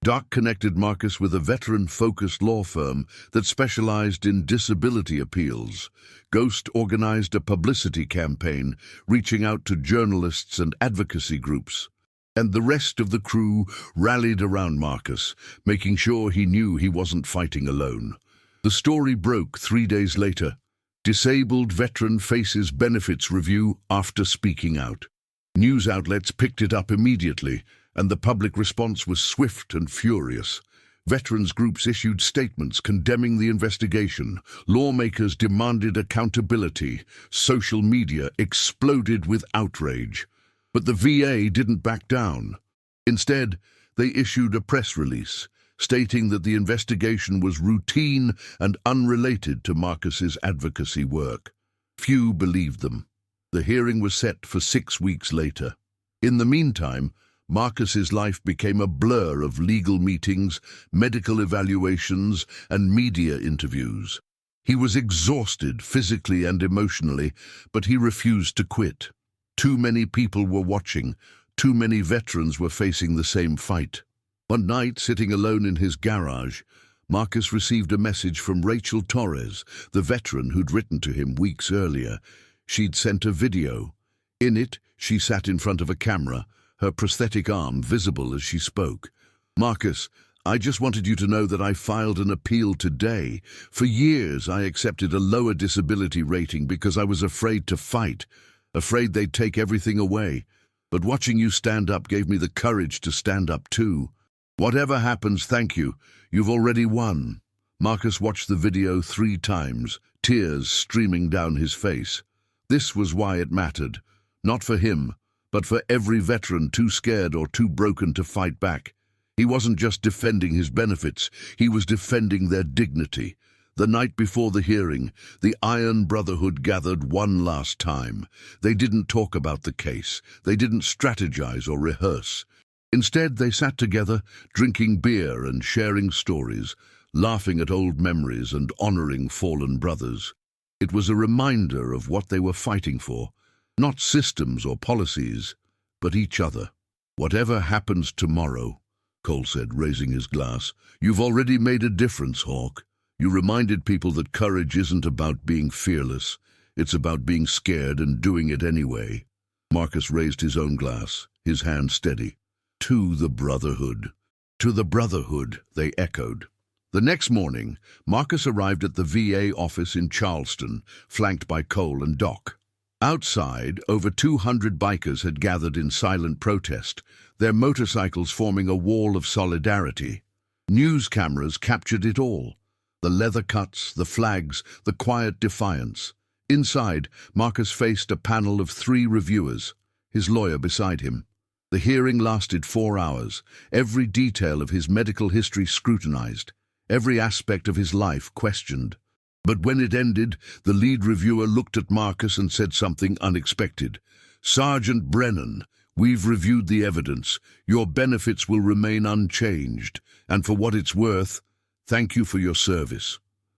Doc connected Marcus with a veteran-focused law firm that specialized in disability appeals. Ghost organized a publicity campaign, reaching out to journalists and advocacy groups. And the rest of the crew rallied around Marcus, making sure he knew he wasn't fighting alone. The story broke 3 days later. Disabled veteran faces benefits review after speaking out. News outlets picked it up immediately, and the public response was swift and furious. Veterans groups issued statements condemning the investigation. Lawmakers demanded accountability. Social media exploded with outrage. But the VA didn't back down. Instead, they issued a press release, stating that the investigation was routine and unrelated to Marcus's advocacy work. Few believed them. The hearing was set for 6 weeks later. In the meantime, Marcus's life became a blur of legal meetings, medical evaluations, and media interviews. He was exhausted physically and emotionally, but he refused to quit. Too many people were watching. Too many veterans were facing the same fight. One night, sitting alone in his garage, Marcus received a message from Rachel Torres, the veteran who'd written to him weeks earlier. She'd sent a video. In it, she sat in front of a camera, her prosthetic arm visible as she spoke. "Marcus, I just wanted you to know that I filed an appeal today. For years, I accepted a lower disability rating because I was afraid to fight, afraid they'd take everything away. But watching you stand up gave me the courage to stand up too. Whatever happens, thank you. You've already won." Marcus watched the video 3 times, tears streaming down his face. This was why it mattered. Not for him, but for every veteran too scared or too broken to fight back. He wasn't just defending his benefits, he was defending their dignity. The night before the hearing, the Iron Brotherhood gathered one last time. They didn't talk about the case. They didn't strategize or rehearse. Instead, they sat together, drinking beer and sharing stories, laughing at old memories and honoring fallen brothers. It was a reminder of what they were fighting for, not systems or policies, but each other. "Whatever happens tomorrow," Cole said, raising his glass, "you've already made a difference, Hawk. You reminded people that courage isn't about being fearless. It's about being scared and doing it anyway." Marcus raised his own glass, his hand steady. "To the Brotherhood." "To the Brotherhood," they echoed. The next morning, Marcus arrived at the VA office in Charleston, flanked by Cole and Doc. Outside, over 200 bikers had gathered in silent protest, their motorcycles forming a wall of solidarity. News cameras captured it all. The leather cuts, the flags, the quiet defiance. Inside, Marcus faced a panel of 3 reviewers, his lawyer beside him. The hearing lasted 4 hours, every detail of his medical history scrutinized, every aspect of his life questioned. But when it ended, the lead reviewer looked at Marcus and said something unexpected. "Sergeant Brennan, we've reviewed the evidence. Your benefits will remain unchanged, and for what it's worth, thank you for your service."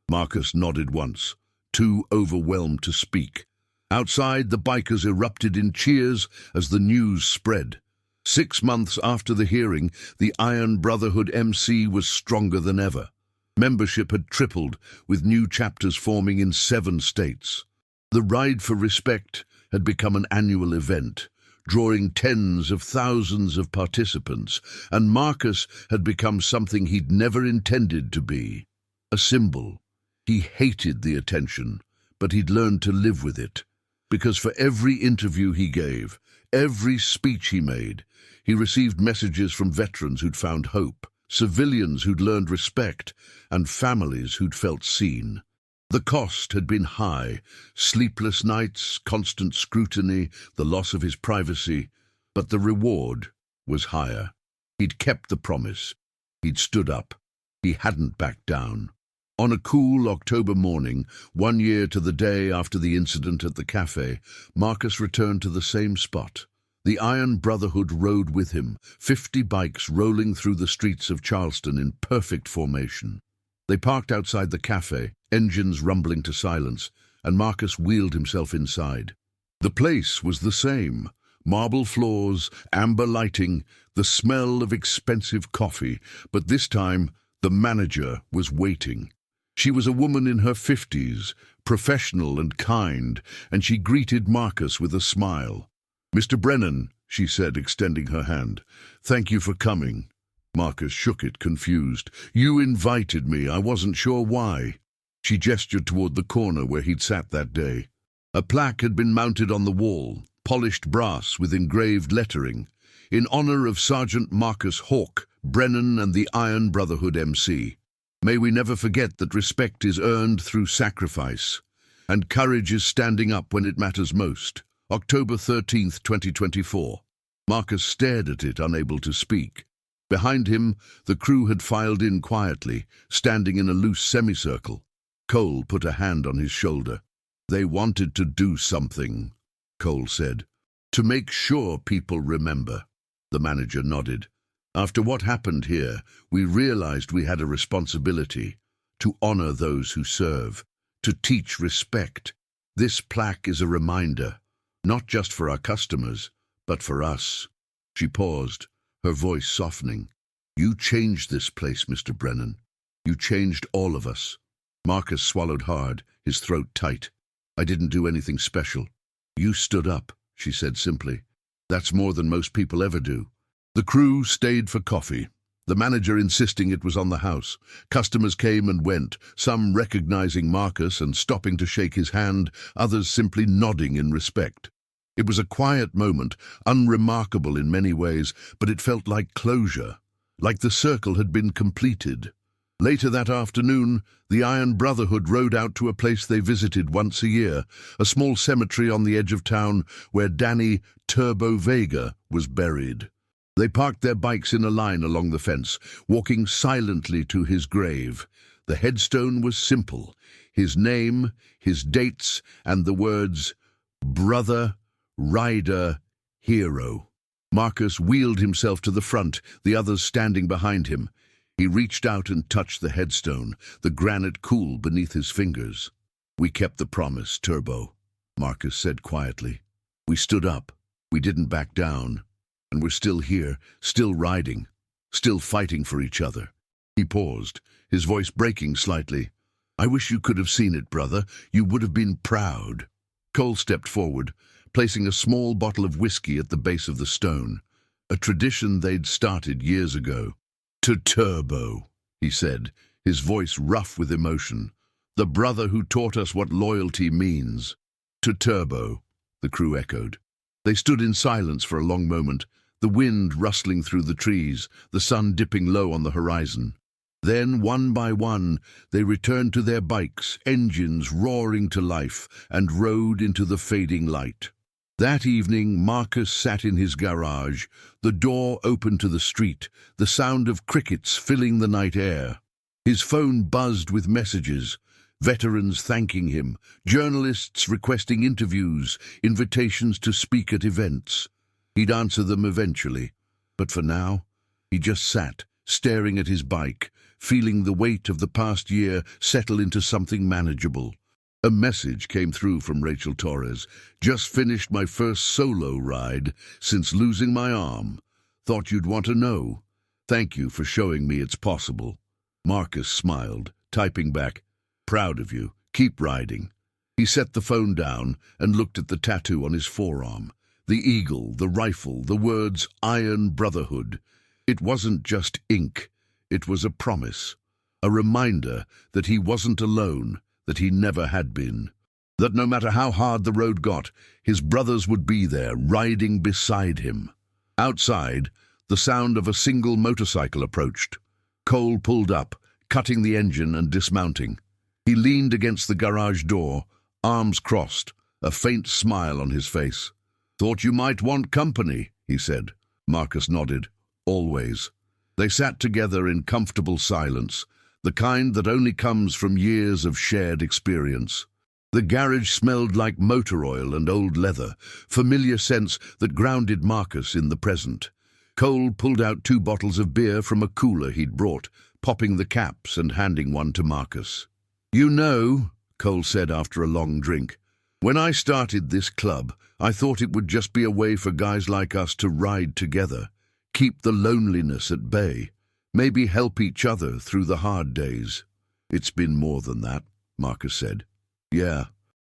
Marcus nodded once, too overwhelmed to speak. Outside, the bikers erupted in cheers as the news spread. 6 months after the hearing, the Iron Brotherhood MC was stronger than ever. Membership had tripled, with new chapters forming in 7 states. The Ride for Respect had become an annual event, drawing tens of thousands of participants, and Marcus had become something he'd never intended to be, a symbol. He hated the attention, but he'd learned to live with it, because for every interview he gave, every speech he made, he received messages from veterans who'd found hope, civilians who'd learned respect, and families who'd felt seen. The cost had been high: sleepless nights, constant scrutiny, the loss of his privacy, but the reward was higher. He'd kept the promise. He'd stood up. He hadn't backed down. On a cool October morning, 1 year to the day after the incident at the cafe, Marcus returned to the same spot. The Iron Brotherhood rode with him, 50 bikes rolling through the streets of Charleston in perfect formation. They parked outside the cafe, engines rumbling to silence, and Marcus wheeled himself inside. The place was the same: marble floors, amber lighting, the smell of expensive coffee, but this time the manager was waiting. She was a woman in her 50s, professional and kind, and she greeted Marcus with a smile. "Mr. Brennan," she said, extending her hand, "thank you for coming." Marcus shook it, confused. "You invited me. I wasn't sure why." She gestured toward the corner where he'd sat that day. A plaque had been mounted on the wall, polished brass with engraved lettering, in honor of Sergeant Marcus Hawk, Brennan and the Iron Brotherhood MC. "May we never forget that respect is earned through sacrifice, and courage is standing up when it matters most. October 13th, 2024. Marcus stared at it, unable to speak. Behind him, the crew had filed in quietly, standing in a loose semicircle. Cole put a hand on his shoulder. "They wanted to do something," Cole said. "To make sure people remember." The manager nodded. "After what happened here, we realized we had a responsibility to honor those who serve, to teach respect. This plaque is a reminder, not just for our customers, but for us." She paused, her voice softening. "You changed this place, Mr. Brennan. You changed all of us." Marcus swallowed hard, his throat tight. "I didn't do anything special." "You stood up," she said simply. "That's more than most people ever do." The crew stayed for coffee, the manager insisting it was on the house. Customers came and went, some recognizing Marcus and stopping to shake his hand, others simply nodding in respect. It was a quiet moment, unremarkable in many ways, but it felt like closure, like the circle had been completed. Later that afternoon, the Iron Brotherhood rode out to a place they visited once a year, a small cemetery on the edge of town where Danny Turbo Vega was buried. They parked their bikes in a line along the fence, walking silently to his grave. The headstone was simple: his name, his dates, and the words, "Brother, Rider, Hero." Marcus wheeled himself to the front, the others standing behind him. He reached out and touched the headstone, the granite cool beneath his fingers. "We kept the promise, Turbo," Marcus said quietly. "We stood up. We didn't back down. And we're still here, still riding, still fighting for each other." He paused, his voice breaking slightly. "I wish you could have seen it, brother. You would have been proud." Cole stepped forward, placing a small bottle of whiskey at the base of the stone, a tradition they'd started years ago. "To Turbo," he said, his voice rough with emotion. "The brother who taught us what loyalty means." "To Turbo," the crew echoed. They stood in silence for a long moment, the wind rustling through the trees, the sun dipping low on the horizon. Then, one by one, they returned to their bikes, engines roaring to life, and rode into the fading light. That evening, Marcus sat in his garage, the door open to the street, the sound of crickets filling the night air. His phone buzzed with messages, veterans thanking him, journalists requesting interviews, invitations to speak at events. He'd answer them eventually, but for now, he just sat, staring at his bike, feeling the weight of the past year settle into something manageable. A message came through from Rachel Torres. "Just finished my first solo ride since losing my arm. Thought you'd want to know. Thank you for showing me it's possible." Marcus smiled, typing back, "Proud of you. Keep riding." He set the phone down and looked at the tattoo on his forearm. The eagle, the rifle, the words Iron Brotherhood. It wasn't just ink. It was a promise. A reminder that he wasn't alone, that he never had been. That no matter how hard the road got, his brothers would be there, riding beside him. Outside, the sound of a single motorcycle approached. Cole pulled up, cutting the engine and dismounting. He leaned against the garage door, arms crossed, a faint smile on his face. "Thought you might want company," he said. Marcus nodded. "Always." They sat together in comfortable silence, the kind that only comes from years of shared experience. The garage smelled like motor oil and old leather, familiar scents that grounded Marcus in the present. Cole pulled out 2 bottles of beer from a cooler he'd brought, popping the caps and handing one to Marcus. "You know," Cole said after a long drink, "when I started this club, I thought it would just be a way for guys like us to ride together, keep the loneliness at bay, maybe help each other through the hard days." "It's been more than that," Marcus said. "Yeah."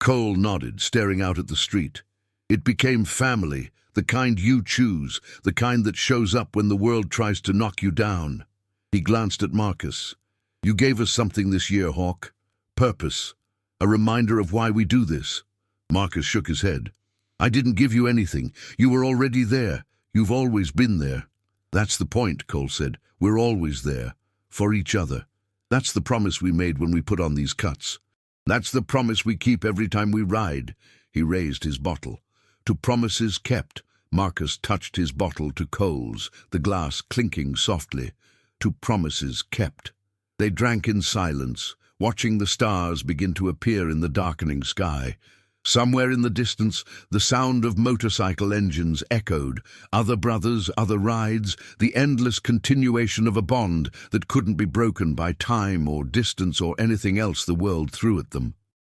Cole nodded, staring out at the street. "It became family, the kind you choose, the kind that shows up when the world tries to knock you down." He glanced at Marcus. "You gave us something this year, Hawk. Purpose. A reminder of why we do this." Marcus shook his head. "I didn't give you anything. You were already there. You've always been there." "That's the point," Cole said. "We're always there. For each other. That's the promise we made when we put on these cuts. That's the promise we keep every time we ride." He raised his bottle. "To promises kept." Marcus touched his bottle to Cole's, the glass clinking softly. "To promises kept." They drank in silence, watching the stars begin to appear in the darkening sky. Somewhere in the distance, the sound of motorcycle engines echoed. Other brothers, other rides, the endless continuation of a bond that couldn't be broken by time or distance or anything else the world threw at them.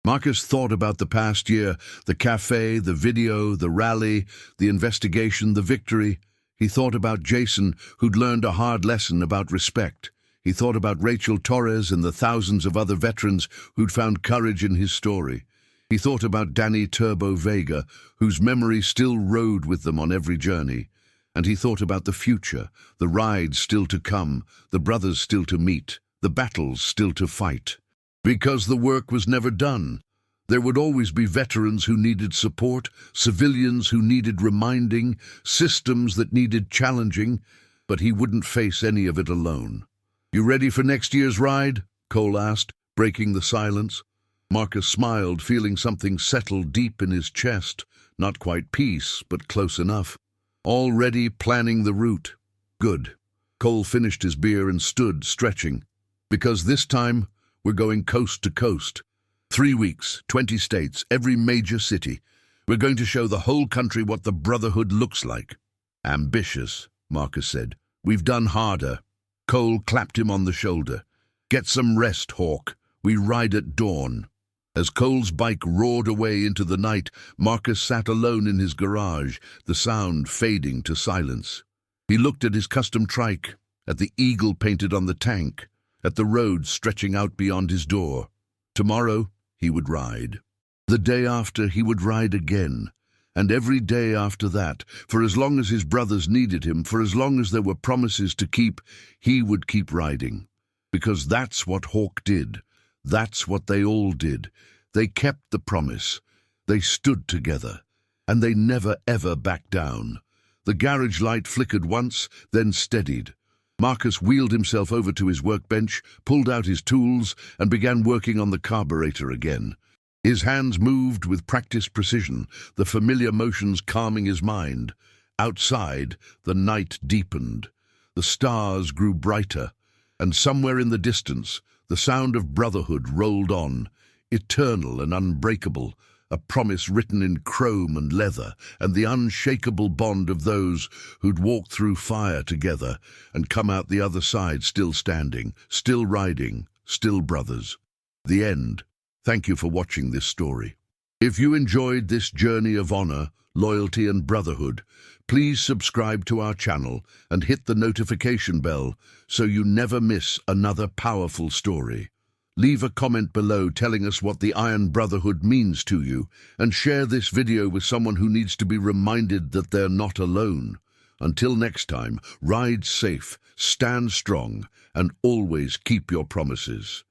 Marcus thought about the past year, the cafe, the video, the rally, the investigation, the victory. He thought about Jason, who'd learned a hard lesson about respect. He thought about Rachel Torres and the thousands of other veterans who'd found courage in his story. He thought about Danny Turbo Vega, whose memory still rode with them on every journey. And he thought about the future, the rides still to come, the brothers still to meet, the battles still to fight. Because the work was never done. There would always be veterans who needed support, civilians who needed reminding, systems that needed challenging, but he wouldn't face any of it alone. "You ready for next year's ride?" Cole asked, breaking the silence. Marcus smiled, feeling something settle deep in his chest. Not quite peace, but close enough. "Already planning the route." "Good." Cole finished his beer and stood, stretching. "Because this time, we're going coast to coast. 3 weeks, 20 states, every major city. We're going to show the whole country what the Brotherhood looks like." "Ambitious," Marcus said. "We've done harder." Cole clapped him on the shoulder. "Get some rest, Hawk. We ride at dawn." As Cole's bike roared away into the night, Marcus sat alone in his garage, the sound fading to silence. He looked at his custom trike, at the eagle painted on the tank, at the road stretching out beyond his door. Tomorrow, he would ride. The day after, he would ride again. And every day after that, for as long as his brothers needed him, for as long as there were promises to keep, he would keep riding. Because that's what Hawk did. That's what they all did. They kept the promise. They stood together. And they never ever backed down. The garage light flickered once, then steadied. Marcus wheeled himself over to his workbench, pulled out his tools, and began working on the carburetor again. His hands moved with practiced precision, the familiar motions calming his mind. Outside, the night deepened. The stars grew brighter, and somewhere in the distance, the sound of brotherhood rolled on, eternal and unbreakable, a promise written in chrome and leather, and the unshakable bond of those who'd walked through fire together and come out the other side still standing, still riding, still brothers. The end. Thank you for watching this story. If you enjoyed this journey of honor, loyalty, and brotherhood, please subscribe to our channel and hit the notification bell so you never miss another powerful story. Leave a comment below telling us what the Iron Brotherhood means to you, and share this video with someone who needs to be reminded that they're not alone. Until next time, ride safe, stand strong, and always keep your promises.